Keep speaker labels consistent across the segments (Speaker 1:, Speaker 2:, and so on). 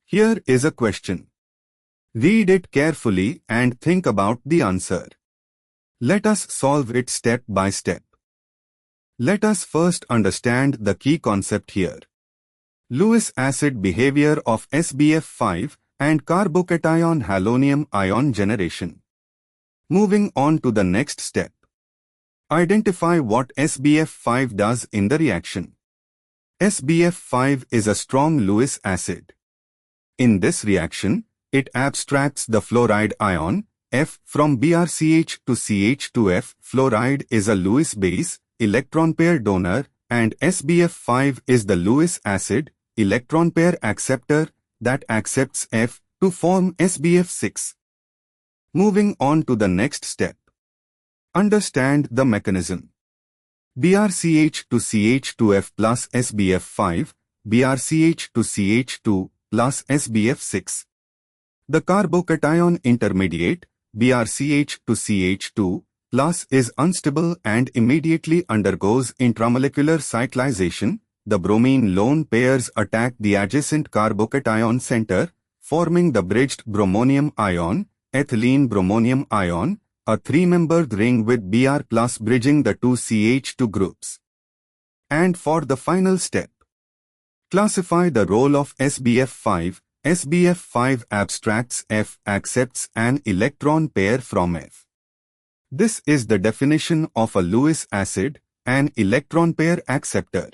Speaker 1: Here is a question. Read it carefully and think about the answer. Let us solve it step by step. Let us first understand the key concept here. Lewis acid behavior of SbF5 and carbocation halonium ion generation. Moving on to the next step. Identify what SbF5 does in the reaction. SbF5 is a strong Lewis acid. In this reaction, it abstracts the fluoride ion, F, from BrCH to CH2F. Fluoride is a Lewis base, electron pair donor, and SbF5 is the Lewis acid, electron pair acceptor, that accepts F to form SbF6. Moving on to the next step. Understand the mechanism. BrCH to CH2F plus SbF5, BrCH to CH2 plus SbF6. The carbocation intermediate, BrCH to CH2 plus, is unstable and immediately undergoes intramolecular cyclization. The bromine lone pairs attack the adjacent carbocation center, forming the bridged bromonium ion, ethylene bromonium ion, a three-membered ring with Br plus bridging the two CH2 groups. And for the final step, classify the role of SbF5. SbF5 abstracts F, accepts an electron pair from F. This is the definition of a Lewis acid, an electron pair acceptor.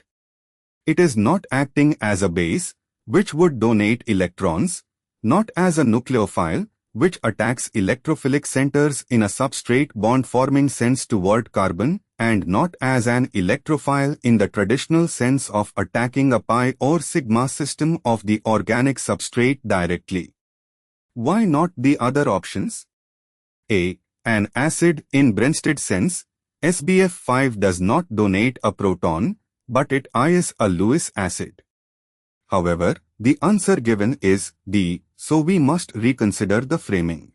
Speaker 1: It is not acting as a base, which would donate electrons, not as a nucleophile, which attacks electrophilic centers in a substrate bond-forming sense toward carbon, and not as an electrophile in the traditional sense of attacking a pi or sigma system of the organic substrate directly. Why not the other options? A. An acid in Brensted sense. SbF5 does not donate a proton, but it is a Lewis acid. However, the answer given is D, so we must reconsider the framing.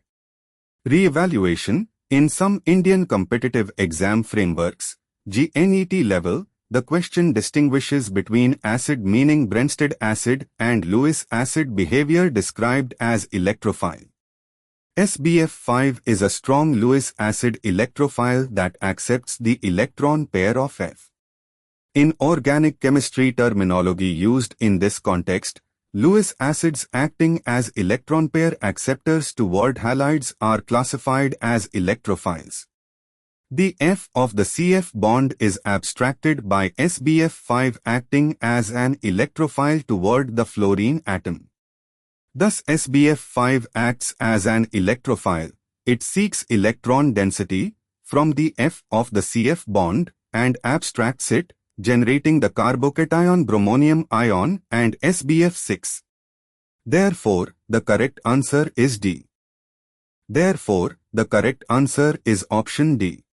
Speaker 1: Re-evaluation. In some Indian competitive exam frameworks, JEE NET level, the question distinguishes between acid meaning Brensted acid and Lewis acid behavior described as electrophile. SbF5 is a strong Lewis acid electrophile that accepts the electron pair of F. In organic chemistry terminology used in this context, Lewis acids acting as electron pair acceptors toward halides are classified as electrophiles. The F of the CF bond is abstracted by SbF5 acting as an electrophile toward the fluorine atom. Thus SbF5 acts as an electrophile. It seeks electron density from the F of the CF bond and abstracts it, generating the carbocation bromonium ion and SbF6. Therefore, the correct answer is D. Therefore, the correct answer is option D.